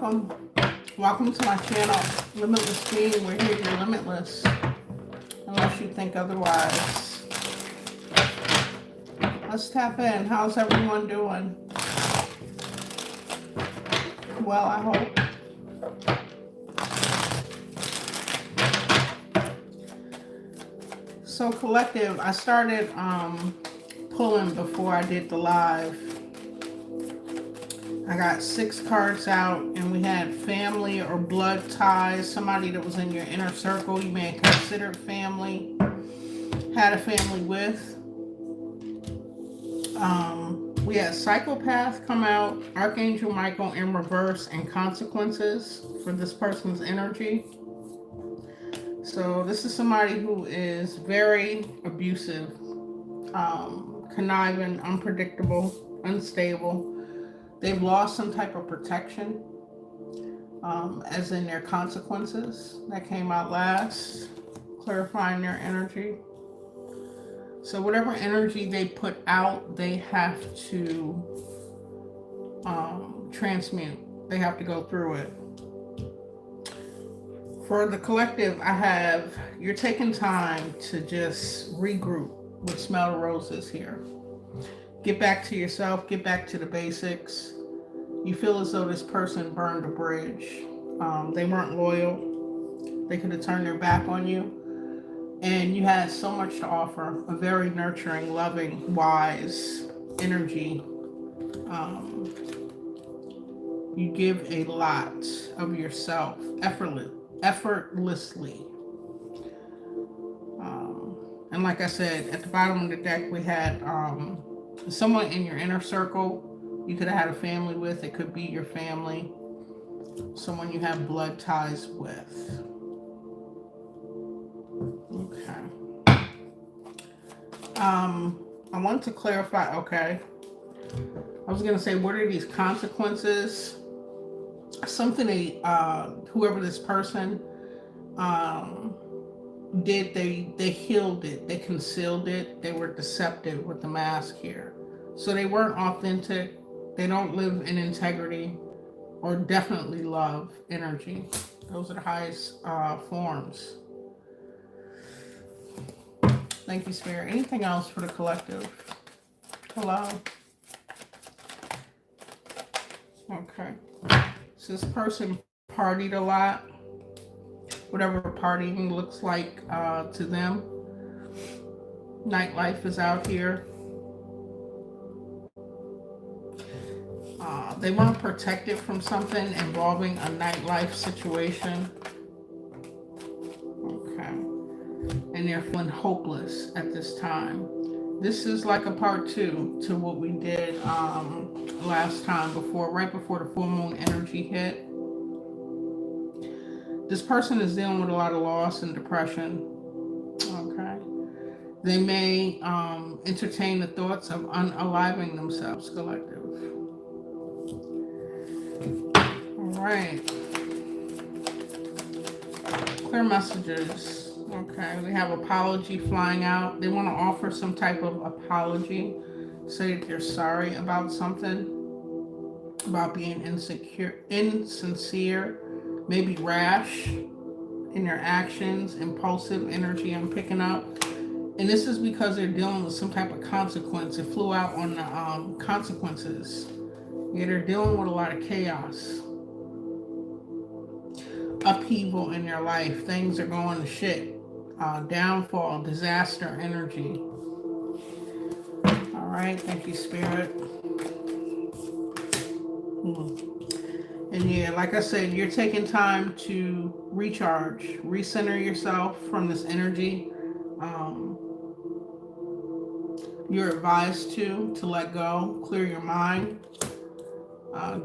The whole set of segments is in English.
welcome. Welcome to my channel, Limitless Being. We're here, you're limitless, unless you think otherwise. Let's tap in. How's everyone doing? Well, I hope. So collective, I started pulling before I did the live. I got 6 cards out, and we had family or blood ties, somebody that was in your inner circle, you may have considered family, had a family with. We had psychopath come out, Archangel Michael in reverse, and consequences for this person's energy. So this is somebody who is very abusive, conniving, unpredictable, unstable. They've lost some type of protection, as in their consequences. That came out last, clarifying their energy. So whatever energy they put out, they have to transmute. They have to go through it. For the collective, I have, you're taking time to just regroup with Smell the Roses here. Get back to yourself, get back to the basics. You feel as though this person burned a bridge. They weren't loyal. They could have turned their back on you. And you had so much to offer. A very nurturing, loving, wise energy. You give a lot of yourself effortlessly. And like I said, at the bottom of the deck, we had someone in your inner circle you could have had a family with. It could be your family. Someone you have blood ties with. Okay. I want to clarify, okay. I was going to say, what are these consequences? Something whoever this person did, they healed it. They concealed it. They were deceptive with the mask here. So they weren't authentic. They don't live in integrity or definitely love energy. Those are the highest forms. Thank you, Spirit. Anything else for the collective? Hello? Okay. So this person partied a lot. Whatever partying looks like to them. Nightlife is out here. They weren't protected from something involving a nightlife situation. Okay. And they're feeling hopeless at this time. This is like a part 2 to what we did last time, right before the full moon energy hit. This person is dealing with a lot of loss and depression. Okay. They may entertain the thoughts of unaliving themselves, collective. All right. Clear messages. Okay, we have apology flying out. They want to offer some type of apology. Say that they're sorry about something. About being insincere, maybe rash in their actions, impulsive energy I'm picking up. And this is because they're dealing with some type of consequence. It flew out on the consequences. Yeah, they're dealing with a lot of chaos. Upheaval in their life. Things are going to shit. Downfall, disaster energy. All right, thank you, Spirit. And yeah, like I said, you're taking time to recharge, recenter yourself from this energy. You're advised to let go, clear your mind,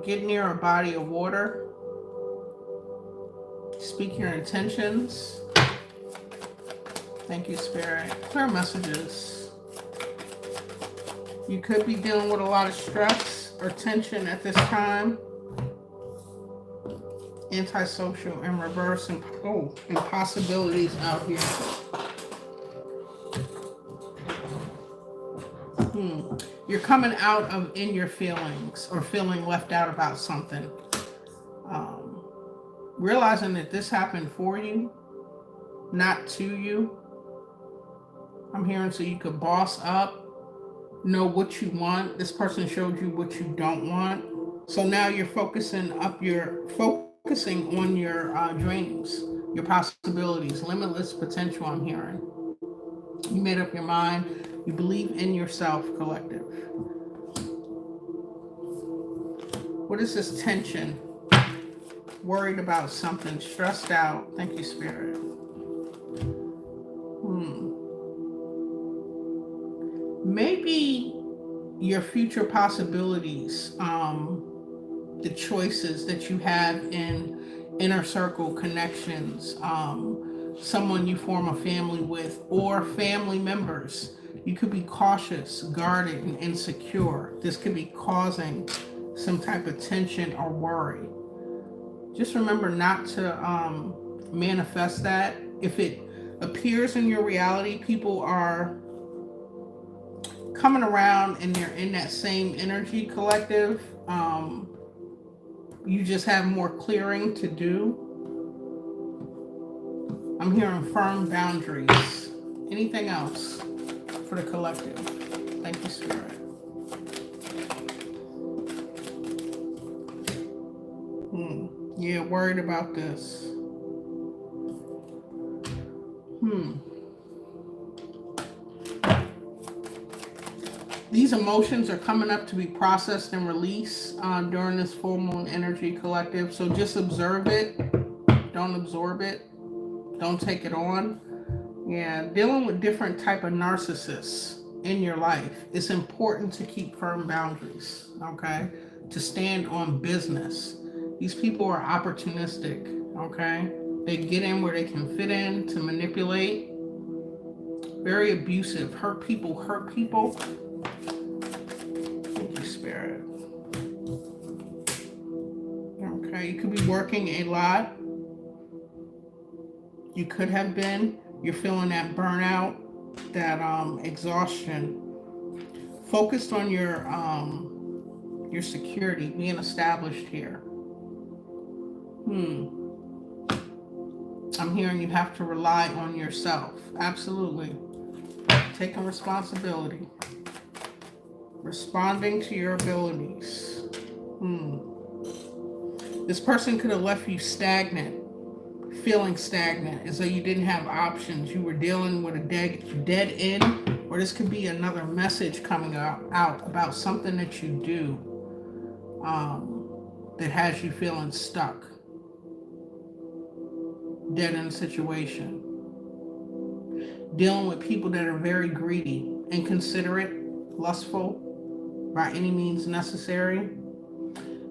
get near a body of water, speak your intentions. Thank you, Spirit. Clear messages. You could be dealing with a lot of stress or tension at this time. Antisocial in reverse, and impossibilities out here. You're coming out of in your feelings or feeling left out about something. realizing that this happened for you, not to you. I'm hearing so you could boss up, know what you want. This person showed you what you don't want. So now you're focusing on your dreams, your possibilities, limitless potential. I'm hearing. You made up your mind. You believe in yourself, collective. What is this tension? Worried about something, stressed out. Thank you, Spirit. Maybe your future possibilities, the choices that you have in inner circle connections, someone you form a family with, or family members. You could be cautious, guarded, and insecure. This could be causing some type of tension or worry. Just remember not to manifest that. If it appears in your reality, people are coming around and they're in that same energy, collective. You just have more clearing to do. I'm hearing firm boundaries. Anything else for the collective? Thank you, Spirit. Yeah, worried about this. These emotions are coming up to be processed and released during this full moon energy, collective. So just observe it. Don't absorb it. Don't take it on. Yeah, dealing with different type of narcissists in your life, it's important to keep firm boundaries, okay? To stand on business. These people are opportunistic, okay? They get in where they can fit in to manipulate. Very abusive. Hurt people. Thank you, Spirit. Okay, you could be working a lot. You could have been. You're feeling that burnout, that exhaustion. Focused on your security, being established here. I'm hearing you have to rely on yourself. Absolutely. Taking responsibility. Responding to your abilities. This person could have left you stagnant, feeling stagnant, as though you didn't have options. You were dealing with a dead end, or this could be another message coming out about something that you do that has you feeling stuck, dead end situation. Dealing with people that are very greedy, inconsiderate, lustful, by any means necessary.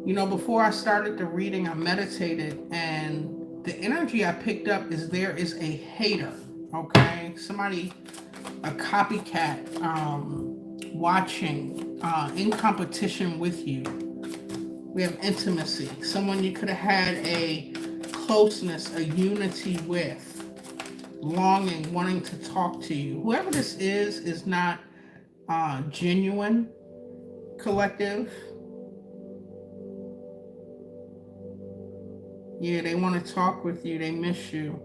You know, before I started the reading, I meditated, and the energy I picked up is there is a hater, okay? Somebody, a copycat, watching, in competition with you. We have intimacy. Someone you could have had a closeness, a unity with. Longing, wanting to talk to you. Whoever this is not genuine, collective. Yeah, they want to talk with you. They miss you.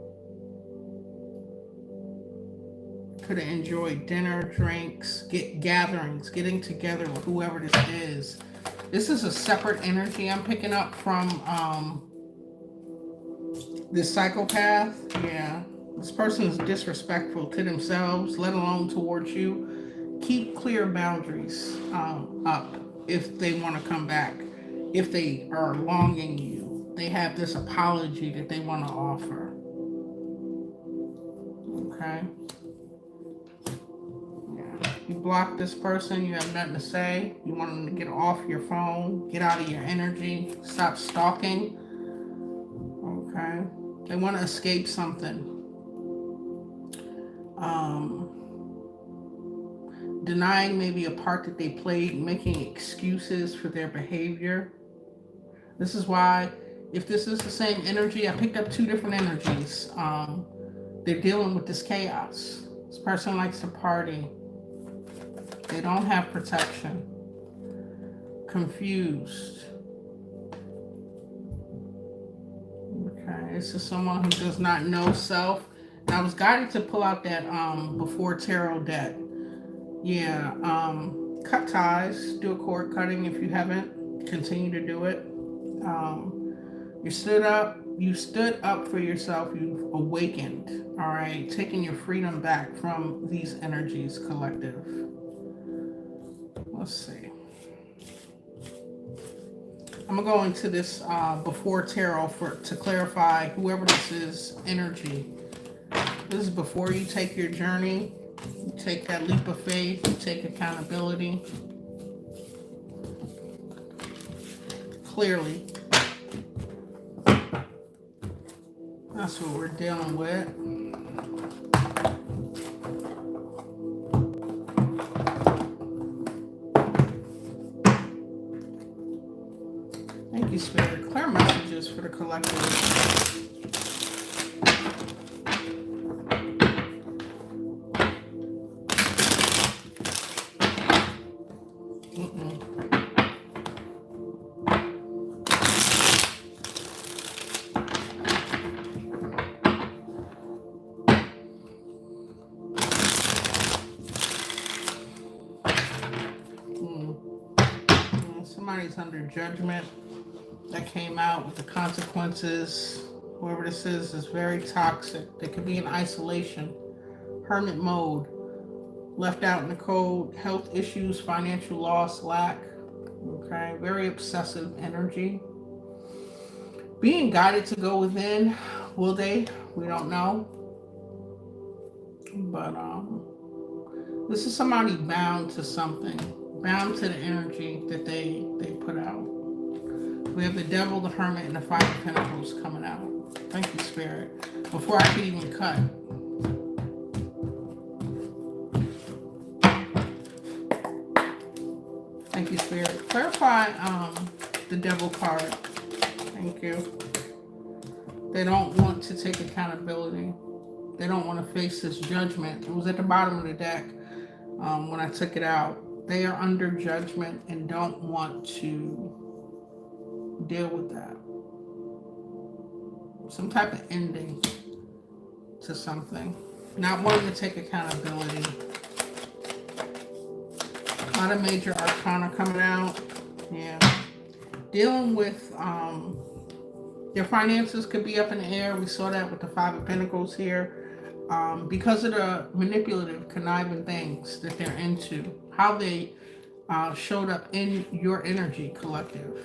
Could have enjoyed dinner, drinks, gatherings, getting together with whoever this is. This is a separate energy I'm picking up from this psychopath. Yeah. This person is disrespectful to themselves, let alone towards you. Keep clear boundaries up if they want to come back. If they are longing you, they have this apology that they want to offer. Okay? Yeah. You block this person, you have nothing to say. You want them to get off your phone, get out of your energy, stop stalking. Okay? They want to escape something. Denying maybe a part that they played, making excuses for their behavior. This is why, if this is the same energy, I picked up two different energies. They're dealing with this chaos. This person likes to party. They don't have protection. Confused. Okay. Okay, this is someone who does not know self. And I was guided to pull out that before tarot deck. Yeah, cut ties, do a cord cutting if you haven't. Continue to do it. You stood up for yourself, you've awakened, all right, taking your freedom back from these energies, collective. Let's see. I'm gonna go into this before tarot to clarify whoever this is energy. This is before you take your journey, you take that leap of faith, you take accountability. Clearly. That's what we're dealing with. Thank you, Spirit. Clear messages for the collective. Somebody's under judgment that came out with the consequences. Whoever this is very toxic. They could be in isolation, hermit mode, left out in the cold, health issues, financial loss, lack. Okay, very obsessive energy. Being guided to go within. Will they? We don't know. But this is somebody bound to something. Bound to the energy that they put out. We have the Devil, the Hermit, and the Five of Pentacles coming out. Thank you, Spirit. Before I could even cut. Thank you, Spirit. Clarify the Devil card. Thank you. They don't want to take accountability. They don't want to face this judgment. It was at the bottom of the deck when I took it out. They are under judgment and don't want to deal with that. Some type of ending to something. Not wanting to take accountability. A lot of major arcana coming out. Yeah. Dealing with their finances could be up in the air. We saw that with the Five of Pentacles here. Because of the manipulative, conniving things that they're into. How they showed up in your energy, collective.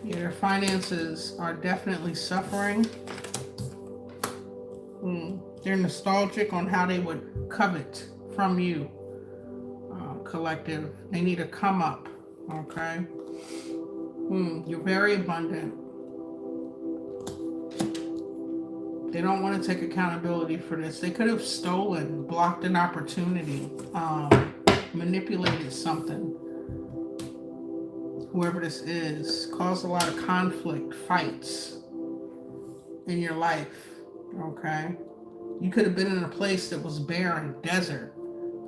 Yeah, their finances are definitely suffering. They're nostalgic on how they would covet from you, collective. They need a come up, okay? You're very abundant. They don't want to take accountability for this. They could have stolen, blocked an opportunity, manipulated something. Whoever this is, caused a lot of conflict, fights in your life, okay? You could have been in a place that was barren, desert,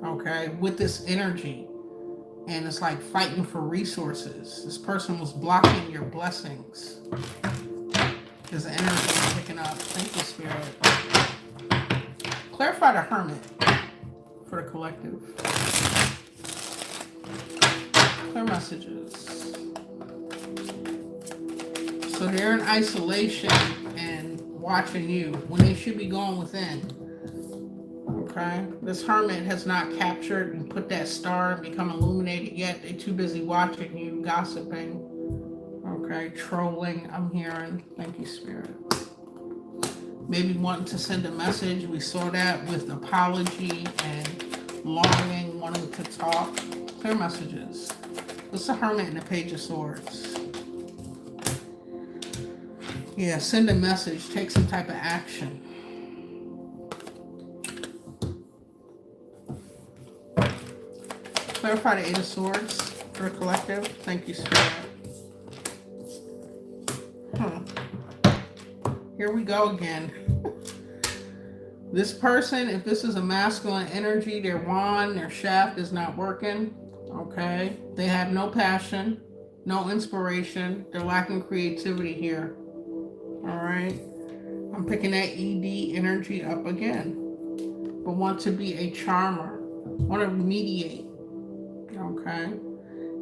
okay, with this energy. And it's like fighting for resources. This person was blocking your blessings. There's the energy picking up. Thank you, Spirit. Clarify the Hermit for the collective. Clear messages. So they're in isolation and watching you when they should be going within. Okay? This Hermit has not captured and put that star and become illuminated yet. They're too busy watching you, gossiping. Okay, trolling, I'm hearing. Thank you, Spirit. Maybe wanting to send a message. We saw that with apology and longing, wanting to talk. Clear messages. What's the Hermit and the Page of Swords? Yeah, send a message. Take some type of action. Clarify the Eight of Swords for a collective. Thank you, Spirit. Here we go again. This person, if this is a masculine energy, their wand, their shaft is not working. Okay? They have no passion, no inspiration. They're lacking creativity here. All right? I'm picking that ED energy up again. But want to be a charmer, want to mediate. Okay?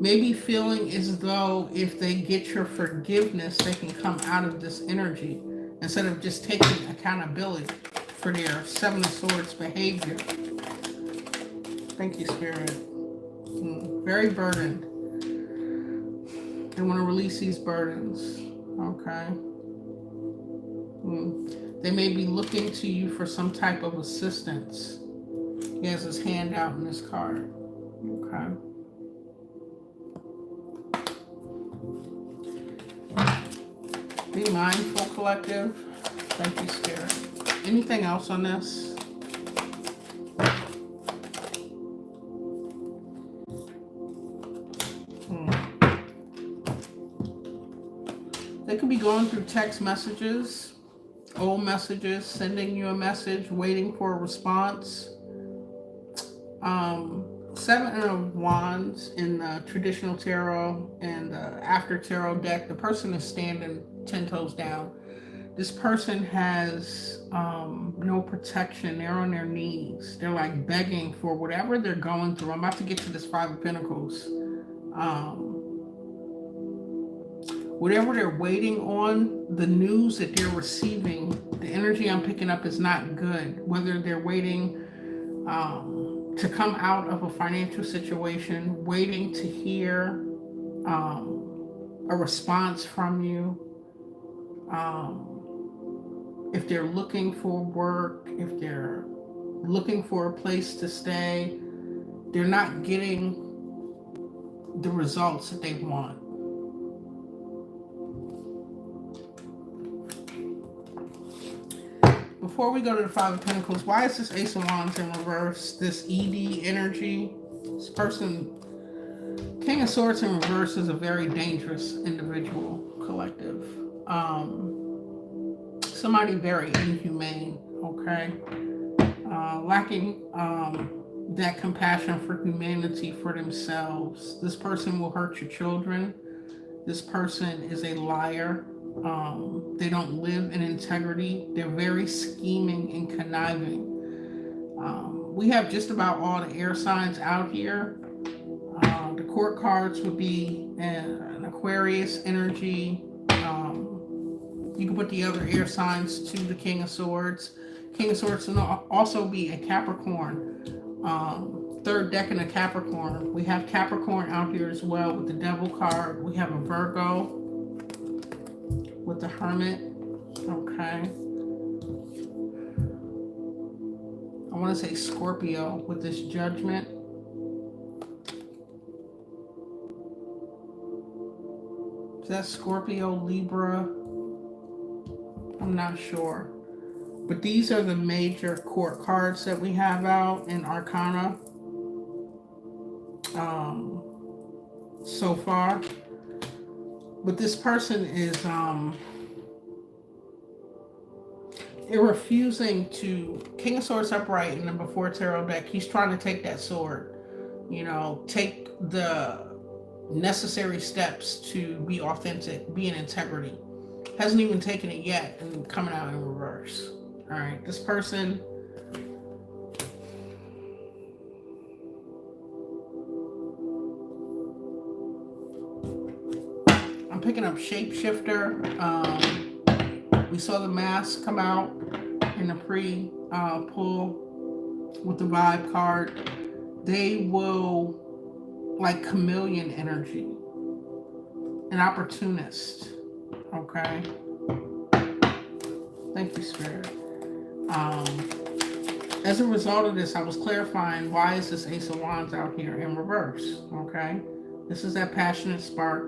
Maybe feeling as though if they get your forgiveness, they can come out of this energy instead of just taking accountability for their Seven of Swords behavior. Thank you, Spirit. Very burdened. They want to release these burdens. Okay. They may be looking to you for some type of assistance. He has his hand out in this card. Okay. Be mindful, collective. Thank you, Spirit. Anything else on this? They could be going through text messages, old messages, sending you a message, waiting for a response. Seven of Wands in the traditional tarot and the after tarot deck. The person is standing 10 toes down. This person has no protection. They're on their knees. They're like begging for whatever they're going through. I'm about to get to this Five of Pentacles. Whatever they're waiting on, the news that they're receiving, the energy I'm picking up is not good. Whether they're waiting to come out of a financial situation, waiting to hear a response from you, if they're looking for work, if they're looking for a place to stay, they're not getting the results that they want. Before we go to the Five of Pentacles, why is this Ace of Wands in reverse? This ED energy, this person, King of Swords in reverse is a very dangerous individual, collective. Somebody very inhumane, okay? Lacking that compassion for humanity for themselves. This person will hurt your children. This person is a liar. They don't live in integrity. They're very scheming and conniving. We have just about all the air signs out here. The court cards would be an Aquarius energy. You can put the other air signs to the King of Swords. King of Swords can also be a Capricorn. Third deck in a Capricorn. We have Capricorn out here as well with the Devil card. We have a Virgo with the Hermit. Okay. I want to say Scorpio with this Judgment. Is that Scorpio, Libra? I'm not sure. But these are the major court cards that we have out in Arcana so far. But this person is they're refusing to, King of Swords upright in number 4 tarot deck. He's trying to take that sword, you know, take the necessary steps to be authentic, be in integrity. Hasn't even taken it yet and coming out in reverse. All right, this person, I'm picking up Shapeshifter. We saw the mask come out in the pre-pull with the vibe card. They will, like chameleon energy, an opportunist. Okay. Thank you, Spirit. As a result of this, I was clarifying why is this Ace of Wands out here in reverse. Okay. This is that passionate spark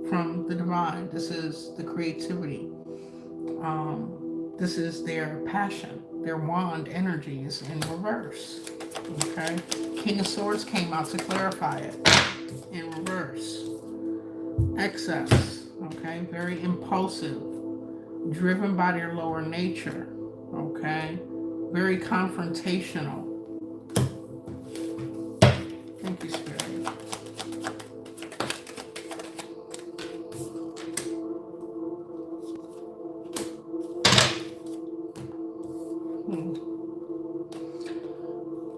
from the divine. This is the creativity. This is their passion. Their wand energy is in reverse. Okay. King of Swords came out to clarify it in reverse. Excess. Okay. Very impulsive. Driven by their lower nature. Okay. Very confrontational. Thank you, Spirit.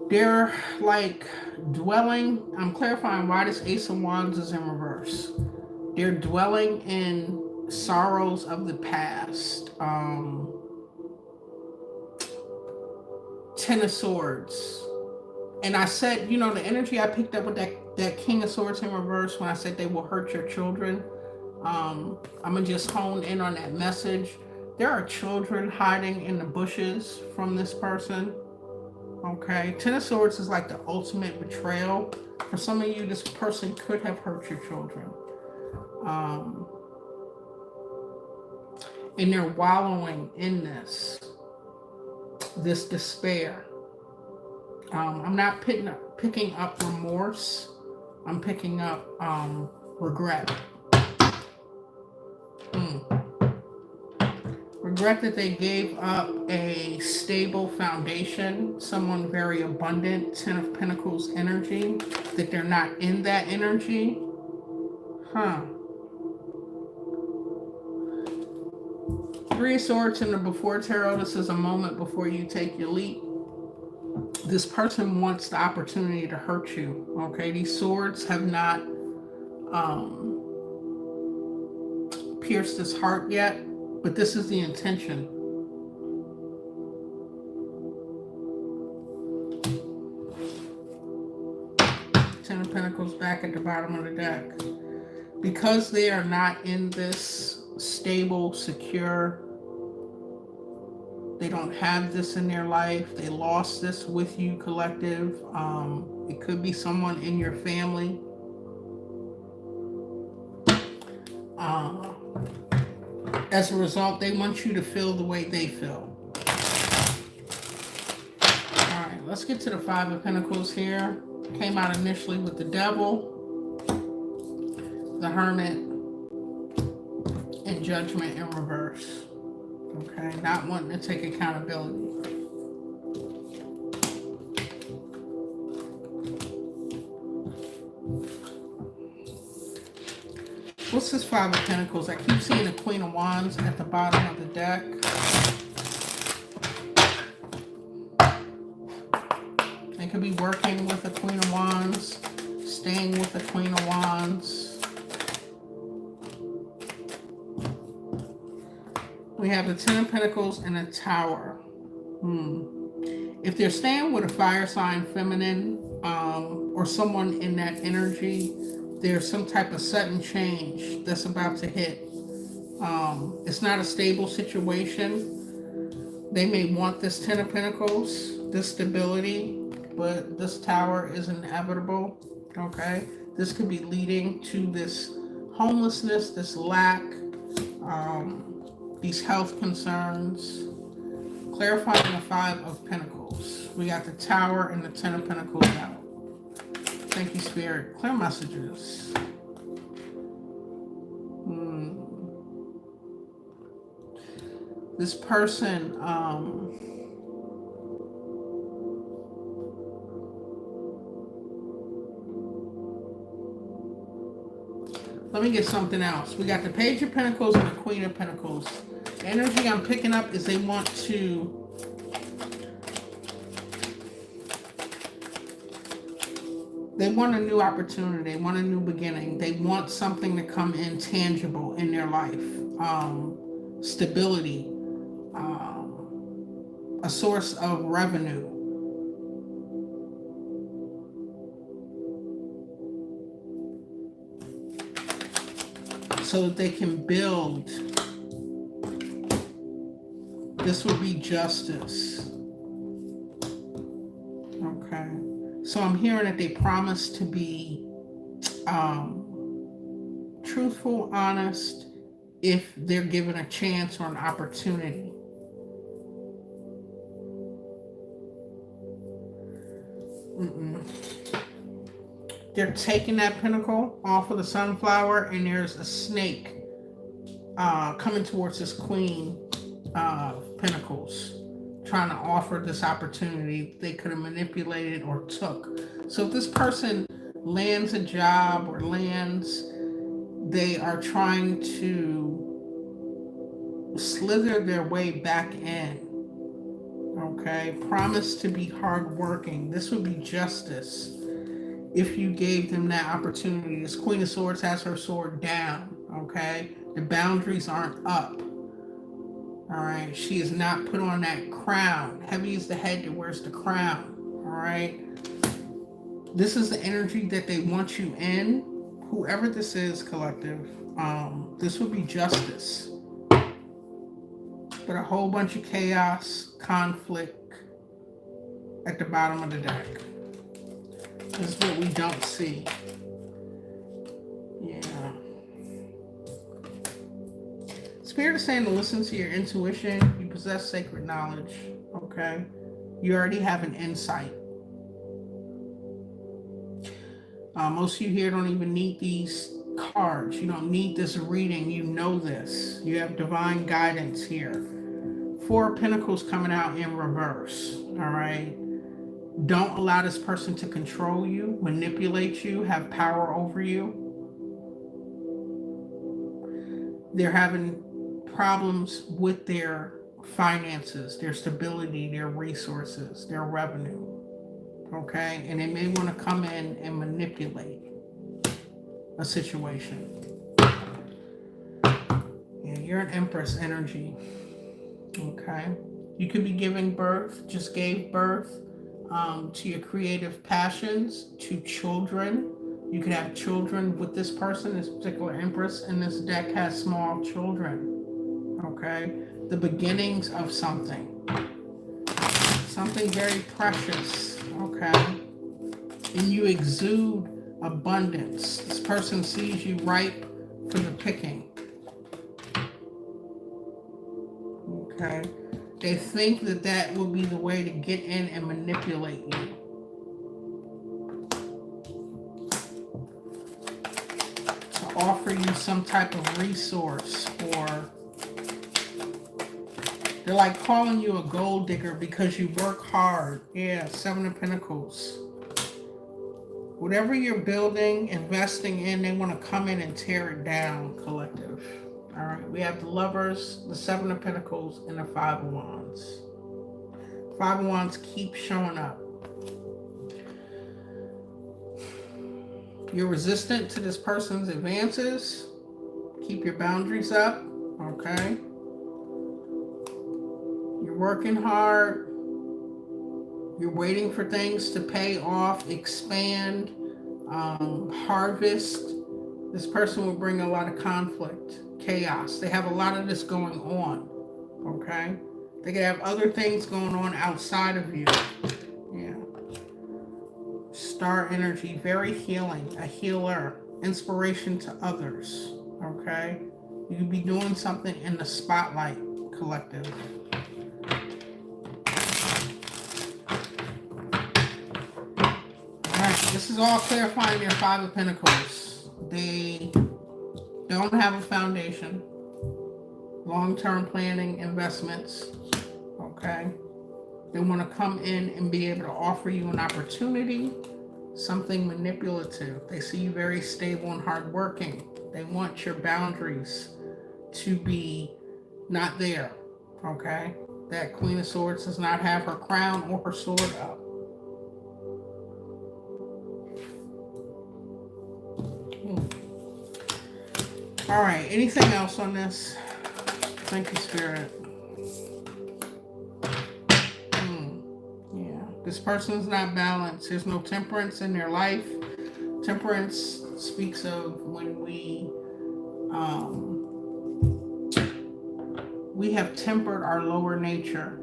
They're like dwelling. I'm clarifying why this Ace of Wands is in reverse. They're dwelling in sorrows of the past. Ten of Swords. And I said, you know, the energy I picked up with that King of Swords in reverse when I said they will hurt your children. I'm going to just hone in on that message. There are children hiding in the bushes from this person. Okay. Ten of Swords is like the ultimate betrayal. For some of you, this person could have hurt your children. And they're wallowing in this despair. I'm not picking up remorse. I'm picking up regret. Regret that they gave up a stable foundation, someone very abundant, Ten of Pentacles energy, that they're not in that energy. Three of Swords in the Before Tarot. This is a moment before you take your leap. This person wants the opportunity to hurt you. Okay, these swords have not pierced his heart yet, but this is the intention. Ten of Pentacles back at the bottom of the deck. Because they are not in this stable, secure, they don't have this in their life. They lost this with you, collective. It could be someone in your family. As a result, they want you to feel the way they feel. All right, let's get to the Five of Pentacles here. Came out initially with the Devil, the Hermit, and Judgment in reverse. Okay, not wanting to take accountability. What's this Five of Pentacles? I keep seeing the Queen of Wands at the bottom of the deck. They could be working with the Queen of Wands, staying with the Queen of Wands. We have the Ten of Pentacles and a Tower. If they're staying with a fire sign feminine, or someone in that energy, there's some type of sudden change that's about to hit. It's not a stable situation. They may want this Ten of Pentacles, this stability, but this Tower is inevitable. Okay, this could be leading to this homelessness, this lack, these health concerns. Clarifying the Five of Pentacles. We got the Tower and the Ten of Pentacles out. Thank you, Spirit. Clear messages. This person, let me get something else. We got the Page of Pentacles and the Queen of Pentacles. The energy I'm picking up is they want to They want a new opportunity. They want a new beginning. They want something to come in tangible in their life. Stability. A source of revenue. So that they can build. This would be justice. Okay. So I'm hearing that they promise to be truthful, honest, if they're given a chance or an opportunity. They're taking that pentacle off of the sunflower, and there's a snake coming towards this Queen of Pentacles, trying to offer this opportunity they could have manipulated or took. So if this person lands a job or they are trying to slither their way back in. Okay, promise to be hardworking. This would be justice if you gave them that opportunity. This Queen of Swords has her sword down. Okay, the boundaries aren't up. All right, she is not put on that crown. Heavy is the head that wears the crown. All right, this is the energy that they want you in. Whoever this is, collective, this would be justice. But a whole bunch of chaos, conflict at the bottom of the deck. This is what we don't see. Yeah. Spirit is saying to listen to your intuition. You possess sacred knowledge. Okay? You already have an insight. Most of you here don't even need these cards. You don't need this reading. You know this. You have divine guidance here. Four of Pentacles coming out in reverse. All right? Don't allow this person to control you, manipulate you, have power over you. They're having problems with their finances, their stability, their resources, their revenue. Okay? And they may want to come in and manipulate a situation. Yeah, you're an Empress energy. Okay? You could be giving birth, just gave birth to your creative passions, to children. You could have children with this person. This particular Empress in this deck has small children. Okay? The beginnings of something. Something very precious. Okay? And you exude abundance. This person sees you ripe for the picking. Okay? They think that that will be the way to get in and manipulate you. To offer you some type of resource, or they're like calling you a gold digger because you work hard. Yeah, Seven of Pentacles. Whatever you're building, investing in, they want to come in and tear it down, collective. All right, we have the Lovers, the Seven of Pentacles, and the Five of Wands. Five of Wands keep showing up. You're resistant to this person's advances. Keep your boundaries up, okay? You're working hard. You're waiting for things to pay off, expand, harvest. This person will bring a lot of conflict. Chaos. They have a lot of this going on. Okay? They could have other things going on outside of you. Yeah. Star energy, very healing, a healer, inspiration to others. Okay? You could be doing something in the spotlight, collective. Alright, this is all clarifying their Five of Pentacles. They don't have a foundation. Long-term planning, investments. Okay? They want to come in and be able to offer you an opportunity, something manipulative. They see you very stable and hardworking. They want your boundaries to be not there. Okay? That Queen of Swords does not have her crown or her sword up. All right, anything else on this? Thank you, Spirit. Yeah, this person's not balanced. There's no temperance in their life. Temperance speaks of when we have tempered our lower nature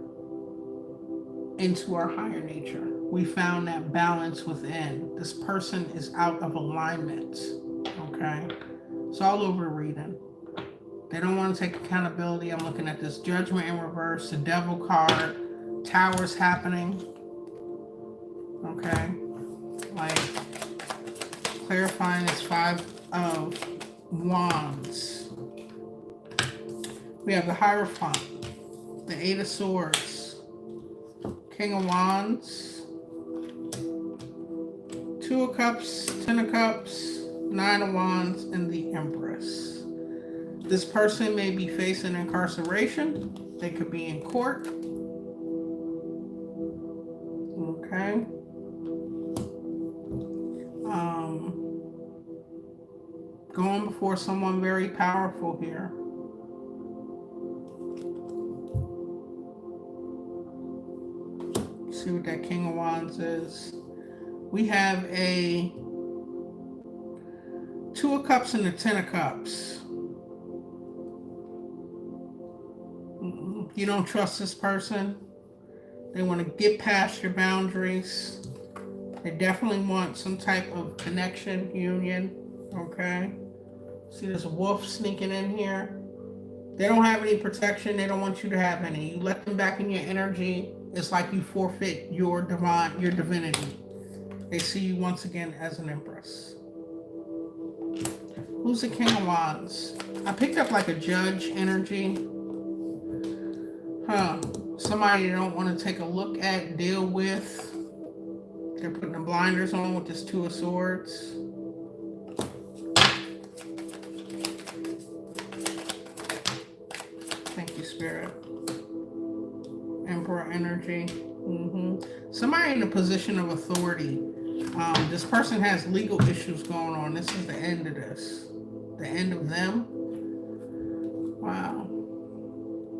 into our higher nature. We found that balance within. This person is out of alignment. Okay? It's all over reading. They don't want to take accountability. I'm looking at this Judgment in reverse, the Devil card, Towers happening. Okay? Like, clarifying this Five of Wands. We have the Hierophant, the Eight of Swords, King of Wands, Two of Cups, Ten of Cups, Nine of Wands, and the Empress. This person may be facing incarceration. They could be in court. Okay. Going before someone very powerful here. See what that King of Wands is. We have a Two of Cups and a Ten of Cups. You don't trust this person. They want to get past your boundaries. They definitely want some type of connection, union. Okay. See this wolf sneaking in here. They don't have any protection. They don't want you to have any. You let them back in your energy. It's like you forfeit your divinity. They see you once again as an empress. Who's the King of Wands? I picked up like a judge energy. Somebody you don't want to take a look at, deal with. They're putting the blinders on with this Two of Swords. Thank you, Spirit. Emperor energy. Somebody in a position of authority. This person has legal issues going on. This is the end of this. The end of them. Wow.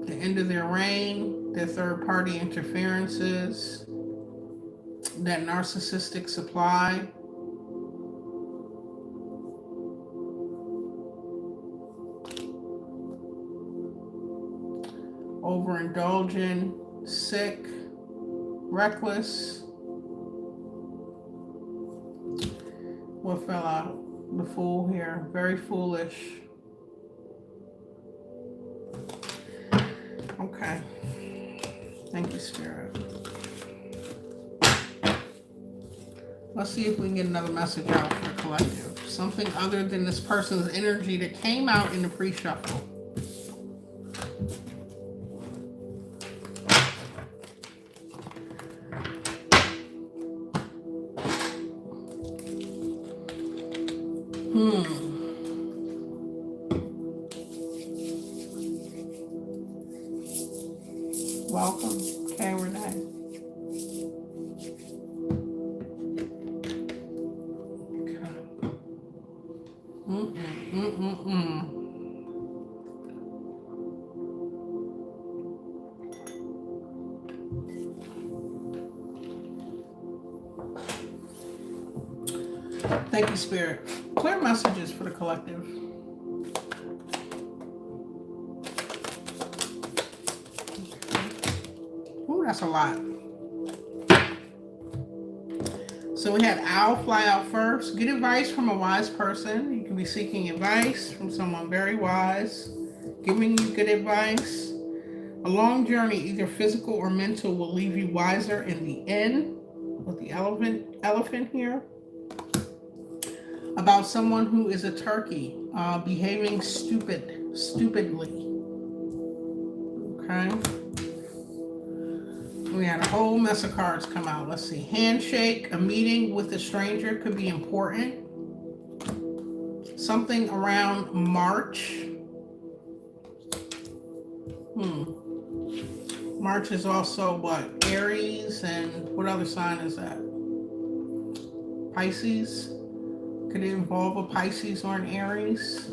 The end of their reign. Their third party interferences. That narcissistic supply. Overindulgent, sick, reckless. What fell out? The Fool here. Very foolish. Okay. Thank you, Spirit. Let's see if we can get another message out for the collective. Something other than this person's energy that came out in the pre-shuffle. Welcome. Okay, Renee. Thank you, Spirit. Clear messages for the collective. Ooh, that's a lot. So we had Owl fly out first. Get advice from a wise person. You can be seeking advice from someone very wise, giving you good advice. A long journey, either physical or mental, will leave you wiser in the end. With the elephant here. About someone who is a turkey, behaving stupidly. Okay. We had a whole mess of cards come out. Let's see. Handshake, a meeting with a stranger could be important. Something around March. March is also what? Aries, and what other sign is that? Pisces. Could it involve a Pisces or an Aries?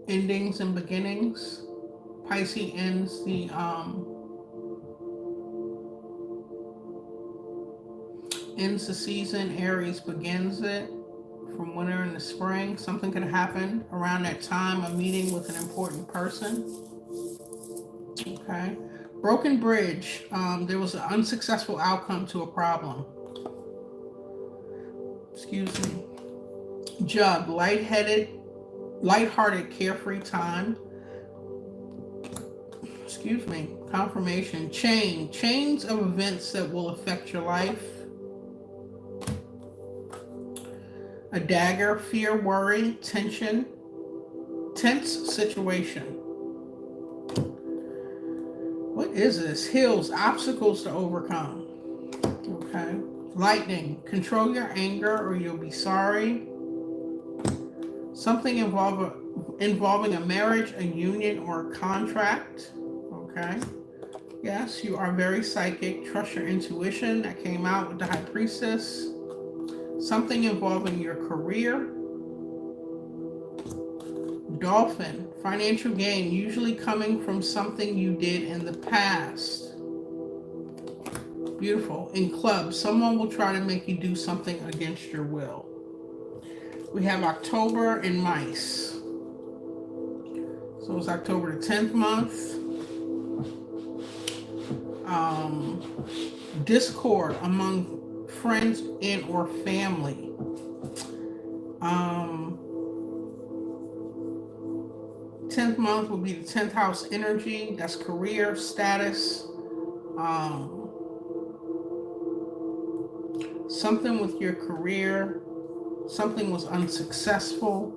Endings and beginnings. Pisces ends the season. Aries begins it. From winter and the spring. Something could happen around that time. A meeting with an important person. Okay. Broken bridge. There was an unsuccessful outcome to a problem. Excuse me. Jug. Lighthearted, carefree time. Excuse me. Confirmation. Chains of events that will affect your life. A dagger. Fear, worry, tension. Tense situation. What is this? Hills, obstacles to overcome. Okay. Lightning, control your anger or you'll be sorry. Something involving a marriage, a union, or a contract. Okay. Yes, you are very psychic. Trust your intuition. That came out with the High Priestess. Something involving your career. Dolphin. Financial gain, usually coming from something you did in the past. Beautiful. In clubs, someone will try to make you do something against your will. We have October in mice. So it's October the 10th month. Discord among friends and or family. 10th month will be the 10th house energy. That's career, status. Something with your career. Something was unsuccessful.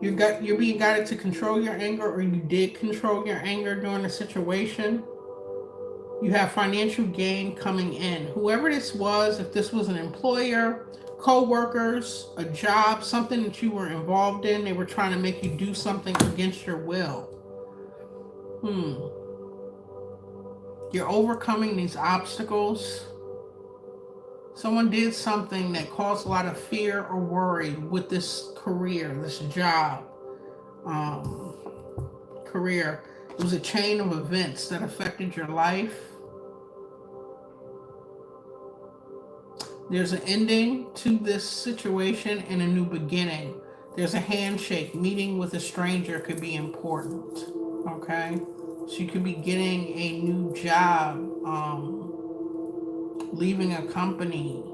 You're being guided to control your anger, or you did control your anger during the situation. You have financial gain coming in. Whoever this was, if this was an employer, co-workers, a job, something that you were involved in, they were trying to make you do something against your will. You're overcoming these obstacles. Someone did something that caused a lot of fear or worry with this career, this job, career. It was a chain of events that affected your life. There's an ending to this situation and a new beginning. There's a handshake. Meeting with a stranger could be important. Okay? So you could be getting a new job, leaving a company.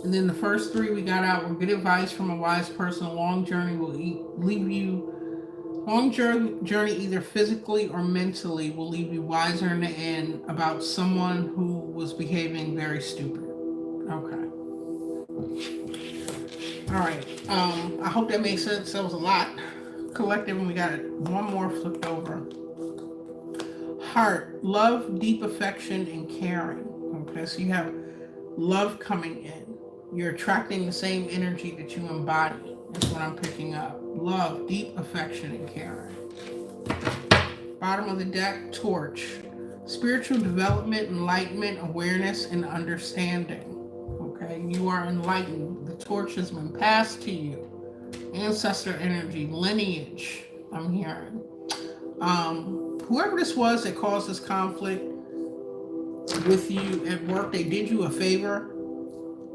And then the first three we got out were good advice from a wise person. A long journey will leave you. Long journey, either physically or mentally, will leave you wiser in the end about someone who was behaving very stupid. Okay. All right. I hope that makes sense. That was a lot. Collective, and we got one more flipped over. Heart, love, deep affection, and caring. Okay, so you have love coming in. You're attracting the same energy that you embody. That's what I'm picking up. Love, deep affection, and caring. Bottom of the deck, torch. Spiritual development, enlightenment, awareness, and understanding. Okay, you are enlightened. The torch has been passed to you. Ancestor energy, lineage, I'm hearing. Whoever this was that caused this conflict with you at work, they did you a favor.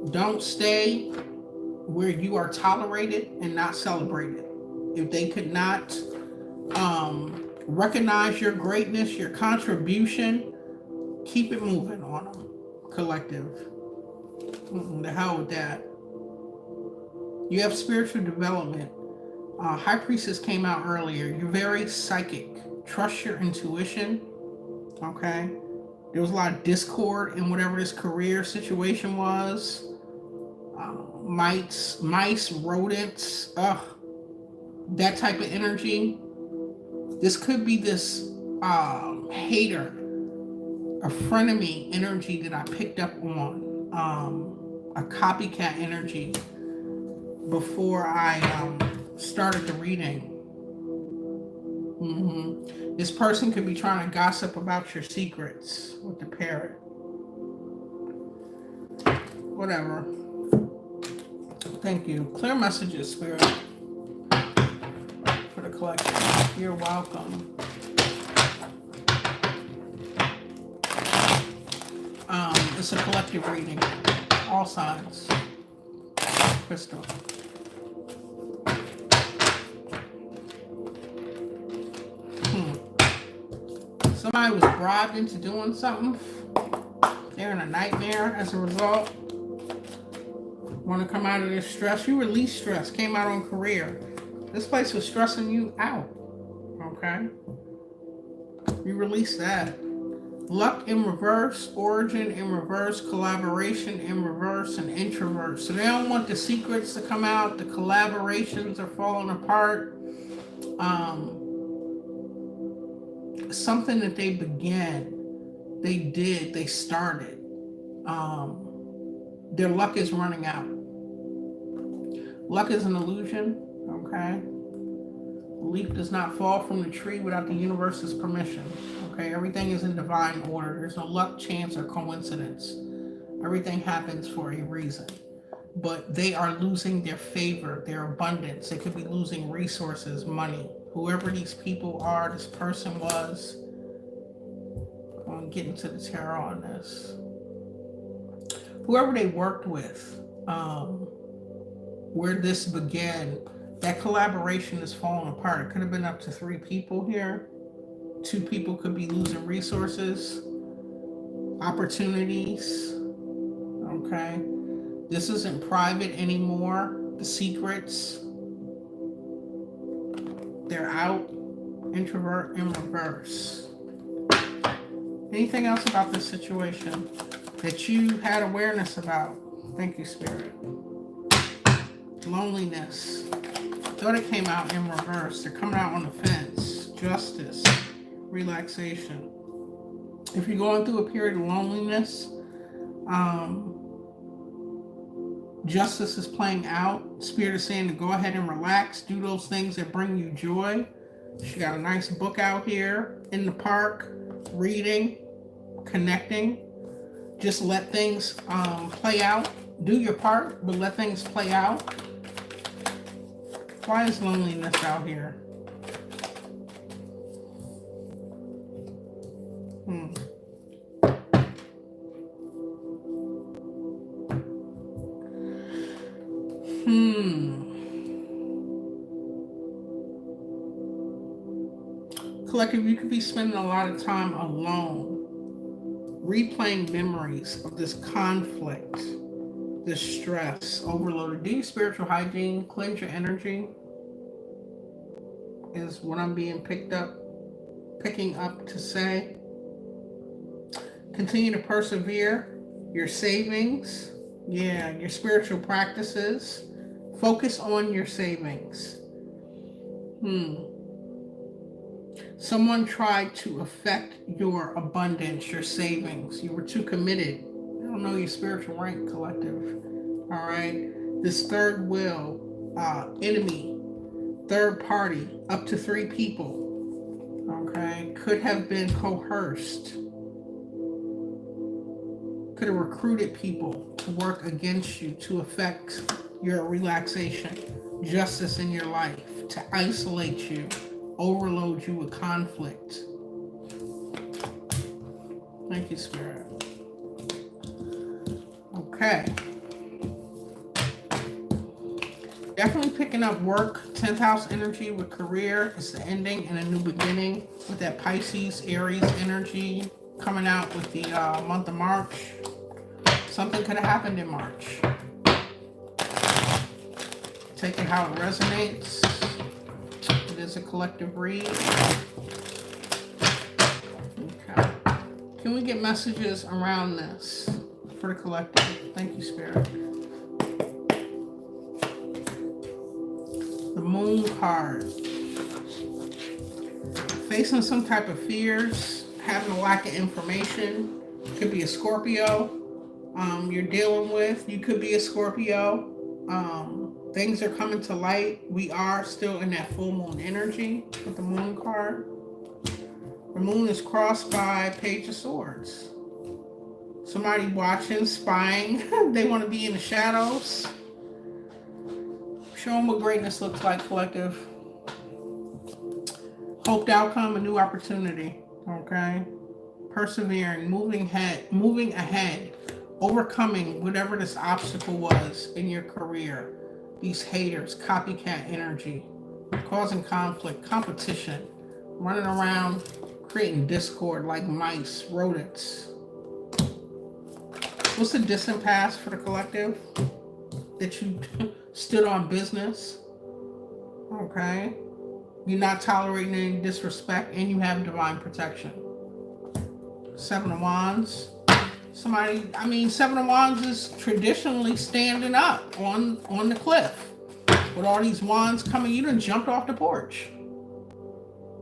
Don't stay where you are tolerated and not celebrated. If they could not recognize your greatness, your contribution, keep it moving on them. Collective. The hell with that. You have spiritual development. High Priestess came out earlier. You're very psychic. Trust your intuition. Okay? There was a lot of discord in whatever this career situation was. Mice, rodents, that type of energy. This could be this hater, a frenemy energy that I picked up on, a copycat energy before I started the reading. This person could be trying to gossip about your secrets with the parrot. Whatever. Thank you. Clear messages, Spirit, for the collection. You're welcome. It's a collective reading. All signs. Crystal. Somebody was bribed into doing something. They're in a nightmare as a result. Want to come out of this stress. You release stress. Came out on career. This place was stressing you out. Okay? You release that. Luck in reverse. Origin in reverse. Collaboration in reverse. And introvert. So they don't want the secrets to come out. The collaborations are falling apart. something that they began, they started. Their luck is running out. Luck is an illusion, okay? A leaf does not fall from the tree without the universe's permission, okay? Everything is in divine order. There's no luck, chance, or coincidence. Everything happens for a reason. But they are losing their favor, their abundance. They could be losing resources, money. Whoever these people are, this person was. I'm going to get into the tarot on this. Whoever they worked with, where this began, that collaboration is falling apart. It could have been up to 3 people here. 2 people could be losing resources, opportunities. Okay. This isn't private anymore. The secrets, they're out. Introvert in reverse. Anything else about this situation that you had awareness about? Thank you, Spirit. Loneliness. Thought it came out in reverse. They're coming out on the fence. Justice. Relaxation. If you're going through a period of loneliness, justice is playing out. Spirit is saying to go ahead and relax. Do those things that bring you joy. She got a nice book out here in the park. Reading. Connecting. Just let things play out. Do your part, but let things play out. Why is loneliness out here? Collective, you could be spending a lot of time alone, replaying memories of this conflict, this stress, overloaded. Do your spiritual hygiene, cleanse your energy, is what I'm being picking up to say. Continue to persevere. Your savings, your spiritual practices. Focus on your savings. Someone tried to affect your abundance, your savings. You were too committed. I don't know your spiritual rank, collective. All right. This third wheel, enemy, third party, up to 3 people. Okay. Could have been coerced. Could have recruited people to work against you, to affect your relaxation, justice in your life, to isolate you, overload you with conflict. Thank you, Spirit. Okay. Definitely picking up work, 10th house energy with career. It's the ending and a new beginning with that Pisces, Aries energy coming out with the month of March. Something could have happened in March. Take it how it resonates. It is a collective read. Okay. Can we get messages around this for the collective? Thank you, Spirit. The Moon card. Facing some type of fears, having a lack of information. Could be a Scorpio you're dealing with. You could be a Scorpio. Things are coming to light. We are still in that full moon energy with the Moon card. The moon is crossed by Page of Swords. Somebody watching, spying. They want to be in the shadows. Show them what greatness looks like, collective. Hoped outcome, a new opportunity. Okay. Persevering, moving ahead, overcoming whatever this obstacle was in your career. These haters, copycat energy, causing conflict, competition, running around, creating discord like mice, rodents. What's the distant past for the collective? That you stood on business. Okay. You're not tolerating any disrespect and you have divine protection. 7 of Wands. Seven of Wands is traditionally standing up on the cliff. With all these wands coming, you done jumped off the porch.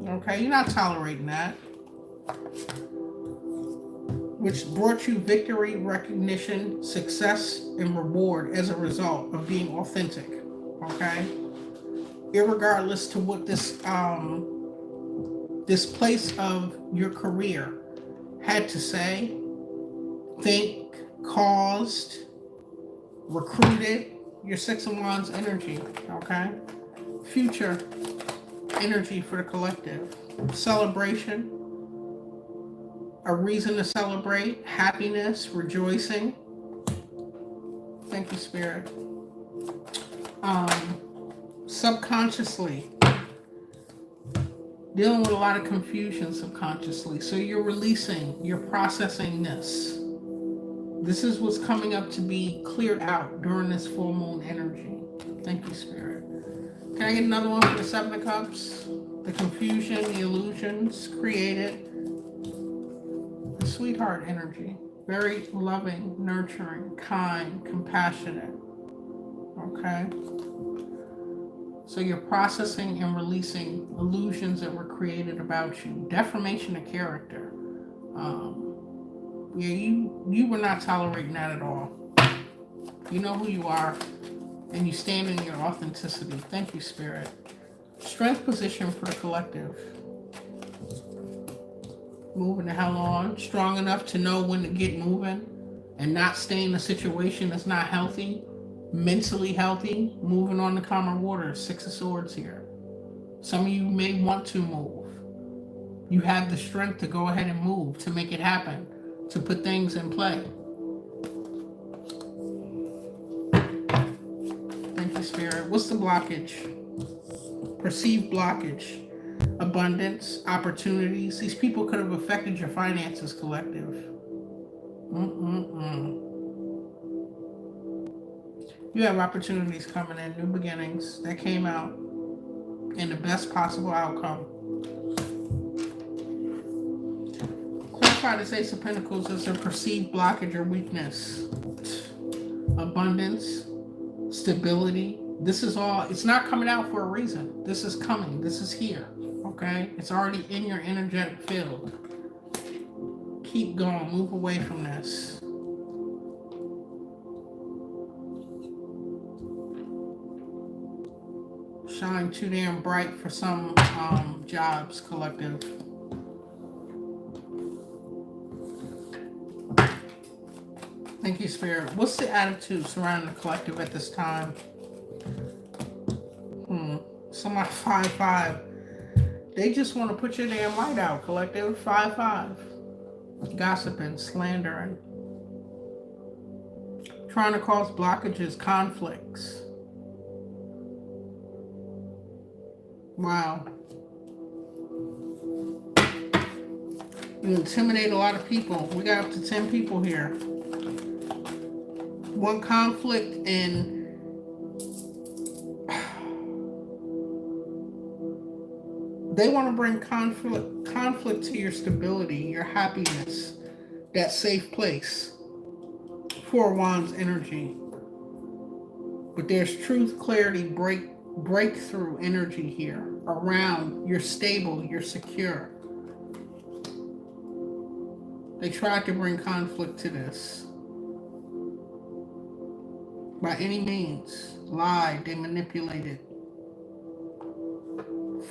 Okay, you're not tolerating that. which brought you victory, recognition, success, and reward as a result of being authentic. Okay? Irregardless to what this place of your career had to say, think, caused, recruited, your Six of Wands energy, okay? Future energy for the collective. Celebration, a reason to celebrate, happiness, rejoicing. Thank you, Spirit. Subconsciously, dealing with a lot of confusion subconsciously. So you're releasing, you're processing this. This is what's coming up to be cleared out during this full moon energy. Thank you, Spirit. Can I get another one for the Seven of Cups? The confusion, the illusions created. The sweetheart energy. Very loving, nurturing, kind, compassionate. Okay? So you're processing and releasing illusions that were created about you. Deformation of character. Yeah, you were not tolerating that at all. You know who you are, and you stand in your authenticity. Thank you, Spirit. Strength position for the collective. Moving the hell on. Strong enough to know when to get moving and not stay in a situation that's not healthy. Mentally healthy. Moving on to calmer waters. Six of Swords here. Some of you may want to move. You have the strength to go ahead and move, to make it happen, to put things in play. Thank you, Spirit. What's the blockage? Perceived blockage. Abundance, opportunities. These people could have affected your finances, collective. You have opportunities coming in, new beginnings that came out in the best possible outcome. Clarify this Ace of Pentacles as a perceived blockage or weakness. Abundance, stability. This is all, it's not coming out for a reason. This is coming. This is here. Okay? It's already in your energetic field. Keep going. Move away from this. Shine too damn bright for some jobs, collective. Thank you, Spirit. What's the attitude surrounding the collective at this time? Somebody 5-5. They just want to put your damn light out, collective. 5-5. Gossiping, slandering. Trying to cause blockages, conflicts. Wow. You intimidate a lot of people. We got up to 10 people here. One conflict, and they want to bring conflict to your stability, your happiness, that safe place. Four of Wands energy. But there's truth, clarity, breakthrough energy here around. You're stable, you're secure. They tried to bring conflict to this. By any means. Lied, they manipulated.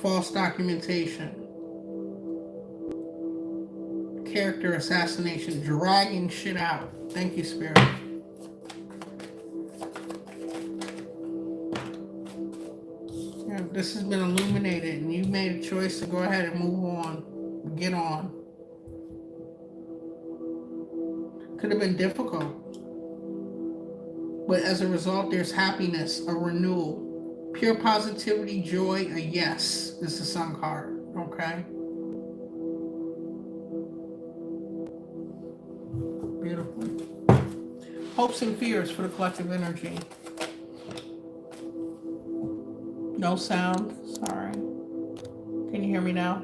False documentation. Character assassination, dragging shit out. Thank you, Spirit. Yeah, this has been illuminated, and you made a choice to go ahead and move on. Get on. Could have been difficult. But as a result, there's happiness, a renewal, pure positivity, joy, a yes. This is the Sun card, okay? Beautiful. Hopes and fears for the collective energy. No sound, sorry. Can you hear me now?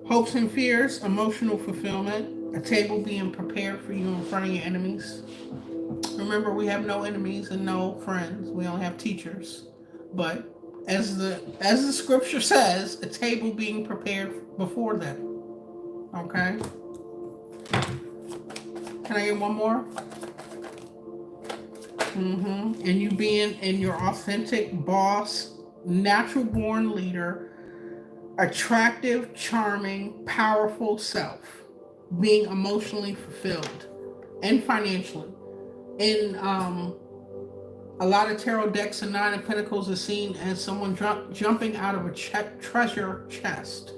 Hopes and fears, emotional fulfillment, a table being prepared for you in front of your enemies. Remember, we have no enemies and no friends. We only have teachers. But as the scripture says, a table being prepared before them. Okay? Can I get one more? And you being in your authentic boss, natural born leader, attractive, charming, powerful self, being emotionally fulfilled and financially. In a lot of tarot decks, the Nine of Pentacles is seen as someone jumping out of a treasure chest.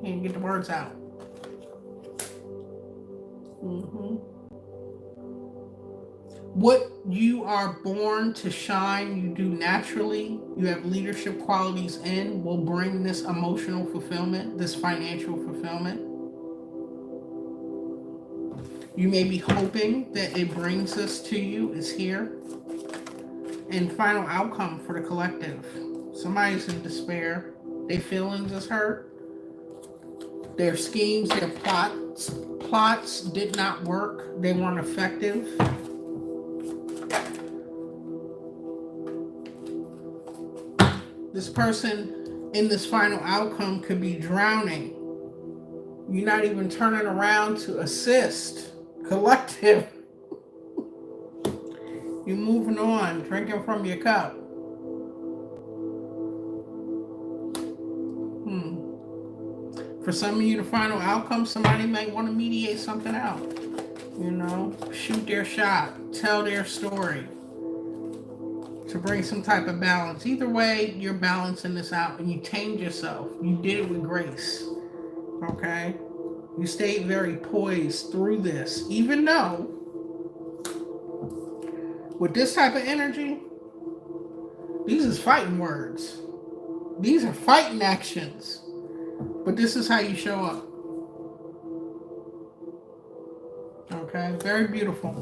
Can't get the words out. What you are born to shine, you do naturally. You have leadership qualities in will bring this emotional fulfillment, this financial fulfillment. You may be hoping that it brings this to you, is here. And final outcome for the collective. Somebody's in despair. Their feelings is hurt. Their schemes, their plots did not work. They weren't effective. This person in this final outcome could be drowning. You're not even turning around to assist. Collective. You're moving on, drinking from your cup. For some of you, the final outcome, somebody might want to mediate something out. You know, shoot their shot, tell their story to bring some type of balance. Either way, you're balancing this out and you tamed yourself. You did it with grace. Okay? You stayed very poised through this, even though with this type of energy, these is fighting words. These are fighting actions. But this is how you show up. Okay, very beautiful.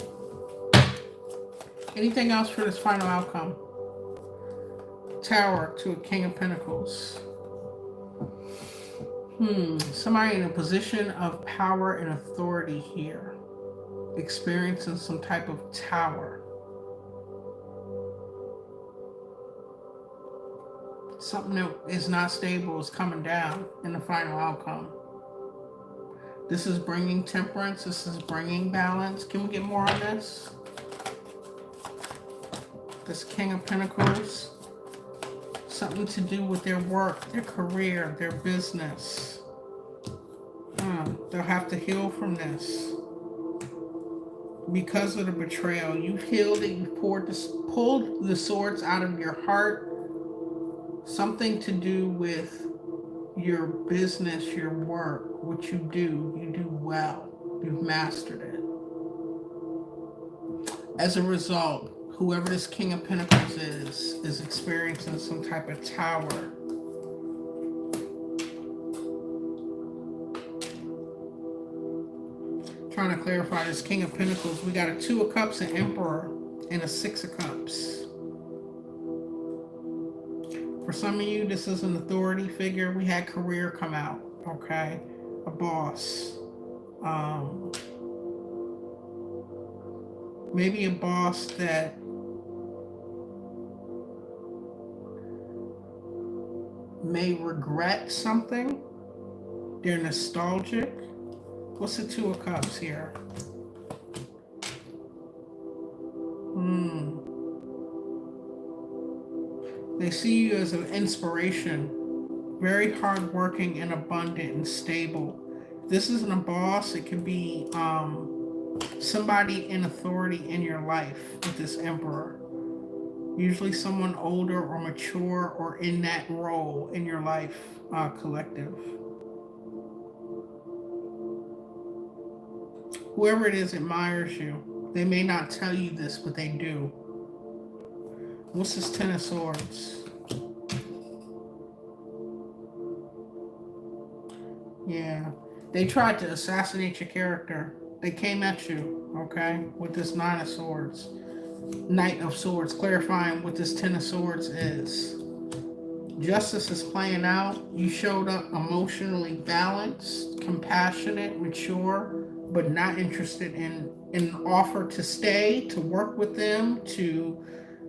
Anything else for this final outcome? Tower to a King of Pentacles. Somebody in a position of power and authority here. Experiencing some type of tower. Something that is not stable is coming down in the final outcome. This is bringing temperance. This is bringing balance. Can we get more on this? This King of Pentacles. Something to do with their work, their career, their business. They'll have to heal from this. Because of the betrayal. You've healed it. You've pulled the swords out of your heart. Something to do with your business, your work, what you do well. You've mastered it. As a result, whoever this King of Pentacles is experiencing some type of tower. Trying to clarify this King of Pentacles. We got a Two of Cups, an Emperor, and a Six of Cups. For some of you, this is an authority figure. We had career come out, okay? A boss. Maybe a boss that may regret something. They're nostalgic. What's the Two of Cups here? They see you as an inspiration, very hardworking and abundant and stable. This isn't a boss. It could be somebody in authority in your life with this Emperor. Usually someone older or mature or in that role in your life, collective. Whoever it is admires you. They may not tell you this, but they do. What's this Ten of Swords? Yeah. They tried to assassinate your character. They came at you, okay, with this Nine of Swords. Knight of Swords, clarifying what this Ten of Swords is. Justice is playing out. You showed up emotionally balanced, compassionate, mature, but not interested in an offer to stay, to work with them, to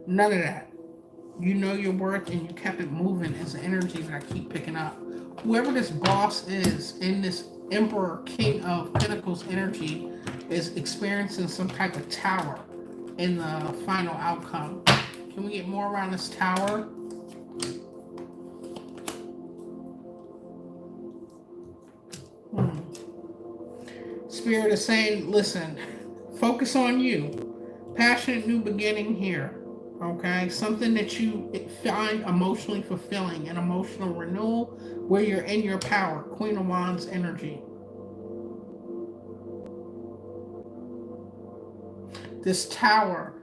none of that. You know your worth and you kept it moving is the energy that I keep picking up. Whoever this boss is in this Emperor, King of Pentacles energy is experiencing some type of tower in the final outcome. Can we get more around this tower? Spirit is saying, listen, focus on you. Passionate new beginning here. Okay, something that you find emotionally fulfilling, an emotional renewal where you're in your power. Queen of Wands energy. This tower,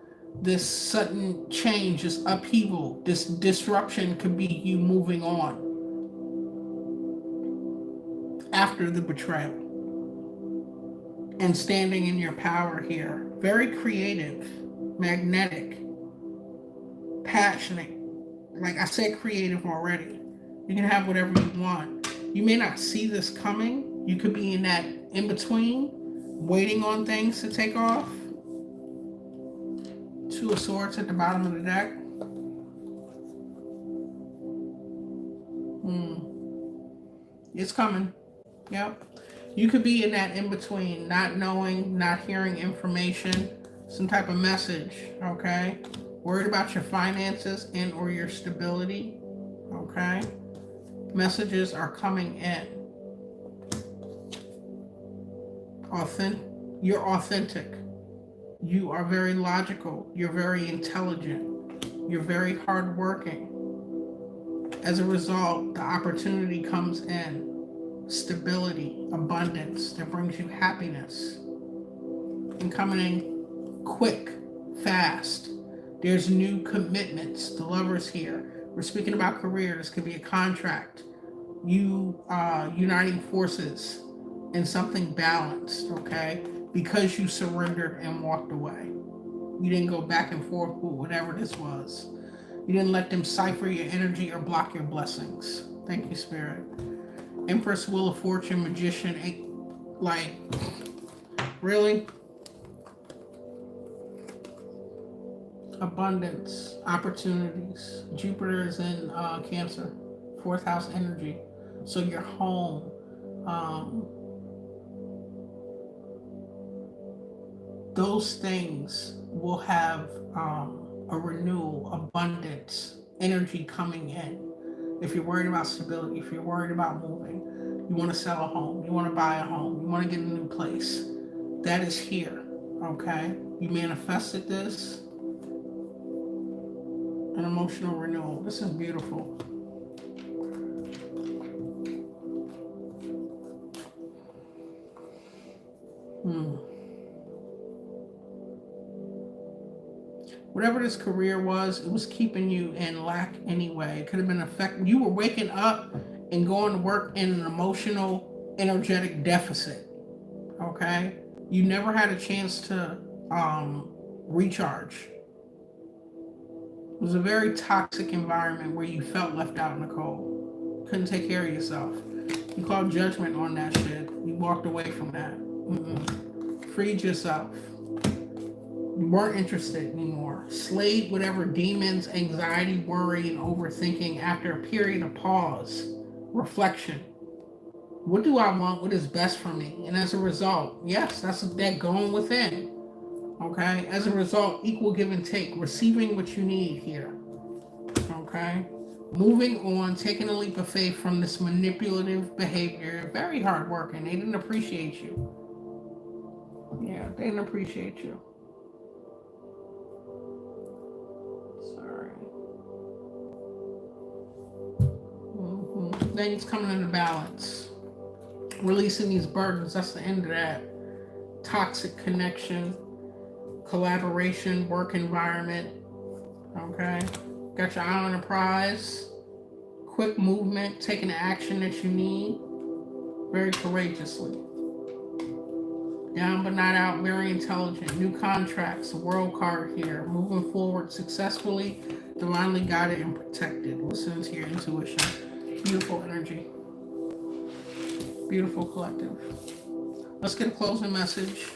this sudden change, this upheaval, this disruption could be you moving on after the betrayal and standing in your power here. Very creative, magnetic, passionate. Like I said, creative already. You can have whatever you want. You may not see this coming. You could be in that in between, waiting on things to take off. Two of Swords at the bottom of the deck. It's coming. Yep. You could be in that in between, not knowing, not hearing information, some type of message, okay? Worried about your finances and or your stability, okay? Messages are coming in. You're authentic. You are very logical. You're very intelligent. You're very hardworking. As a result, the opportunity comes in. Stability, abundance that brings you happiness. And coming in quick, fast. There's new commitments. The Lover's here. We're speaking about career. This could be a contract. You uniting forces in something balanced, okay? Because you surrendered and walked away. You didn't go back and forth with whatever this was. You didn't let them cipher your energy or block your blessings. Thank you, Spirit. Empress, Wheel of Fortune, Magician, like, really? Abundance, opportunities. Jupiter is in Cancer, 4th house energy. So your home, those things will have a renewal, abundance, energy coming in. If you're worried about stability, if you're worried about moving, you want to sell a home, you want to buy a home, you want to get a new place, that is here, okay? You manifested this, an emotional renewal. This is beautiful. Whatever this career was, it was keeping you in lack anyway. It could have been affecting. You were waking up and going to work in an emotional, energetic deficit. Okay? You never had a chance to recharge. It was a very toxic environment where you felt left out in the cold. Couldn't take care of yourself. You called judgment on that shit. You walked away from that. Freed yourself. You weren't interested anymore. Slayed whatever demons, anxiety, worry, and overthinking after a period of pause, reflection. What do I want? What is best for me? And as a result, yes, that's that going within. Okay? As a result, equal give and take. Receiving what you need here. Okay? Moving on, taking a leap of faith from this manipulative behavior. Very hardworking. They didn't appreciate you. Yeah, they didn't appreciate you. Things coming into balance. Releasing these burdens. That's the end of that. Toxic connection. Collaboration. Work environment. Okay. Got your eye on the prize. Quick movement. Taking the action that you need. Very courageously. Down but not out. Very intelligent. New contracts. A world card here. Moving forward successfully. Divinely guided and protected. Listen to your intuition. Beautiful energy. Beautiful collective. Let's get a closing message.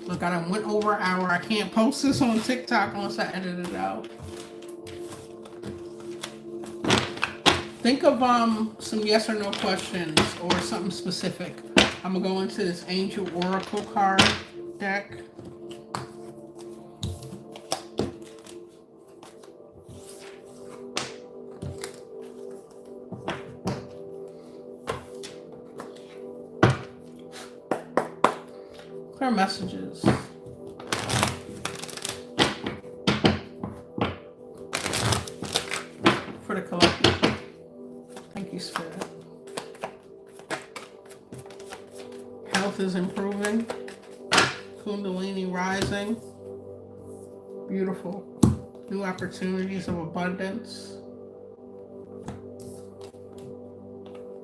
Look, I done went over an hour. I can't post this on TikTok unless I edit it out. Think of some yes or no questions or something specific. I'm gonna go into this Angel Oracle card deck. Clear messages. For the collective. Thank you, Spirit. Health is improving. Kundalini rising. Beautiful. New opportunities of abundance.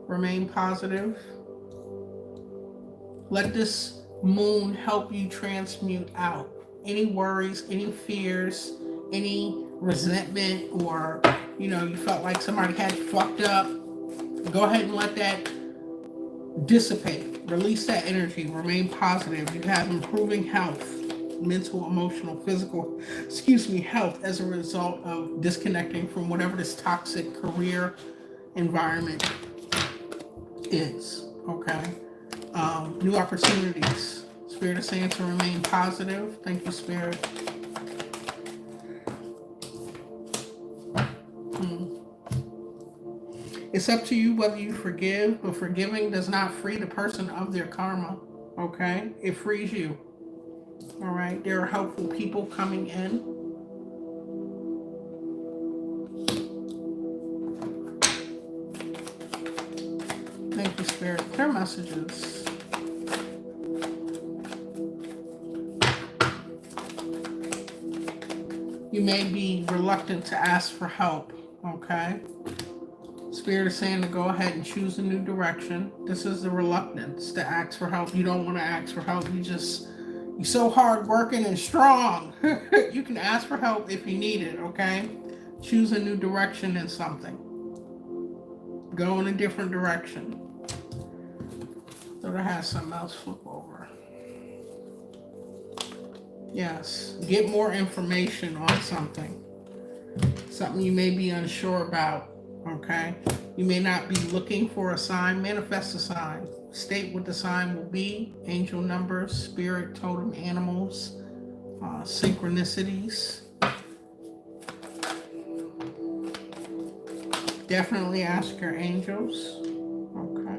Remain positive. Let this moon help you transmute out any worries, any fears, any resentment, or you felt like somebody had you fucked up. Go ahead and let that dissipate. Release that energy. Remain positive. You have improving health, mental, emotional, physical, health as a result of disconnecting from whatever this toxic career environment is. Okay. New opportunities. Spirit is saying to remain positive. Thank you, Spirit. It's up to you whether you forgive, but forgiving does not free the person of their karma. Okay? It frees you. All right? There are helpful people coming in. Thank you, Spirit. Clear messages. You may be reluctant to ask for help. Okay? Spirit is saying to go ahead and choose a new direction. This is the reluctance to ask for help. You don't want to ask for help. You're so hardworking and strong. You can ask for help if you need it, okay? Choose a new direction in something. Go in a different direction. So I have something else flip over. Yes. Get more information on something. Something you may be unsure about. Okay, you may not be looking for a sign. Manifest a sign. State what the sign will be. Angel numbers, spirit, totem animals, synchronicities. Definitely ask your angels. Okay.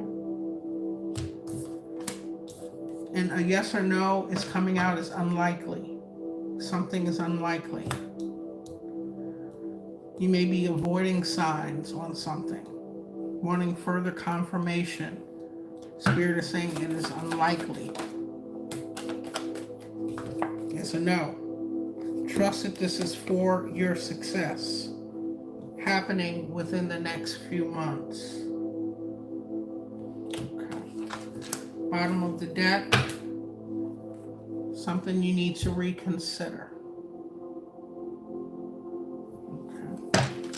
And a yes or no is coming out as unlikely. Something is unlikely. You may be avoiding signs on something, wanting further confirmation. Spirit is saying it is unlikely. Yes or no? Trust that this is for your success, happening within the next few months. Okay. Bottom of the deck, something you need to reconsider.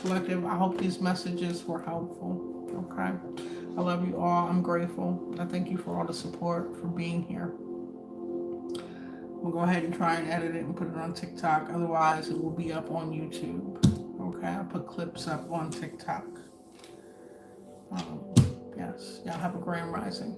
Collective, I hope these messages were helpful. Okay. I love you all. I'm grateful. I thank you for all the support, for being here. We'll go ahead and try and edit it and put it on TikTok. Otherwise, it will be up on YouTube. Okay. I put clips up on TikTok. Yes. Y'all have a grand rising.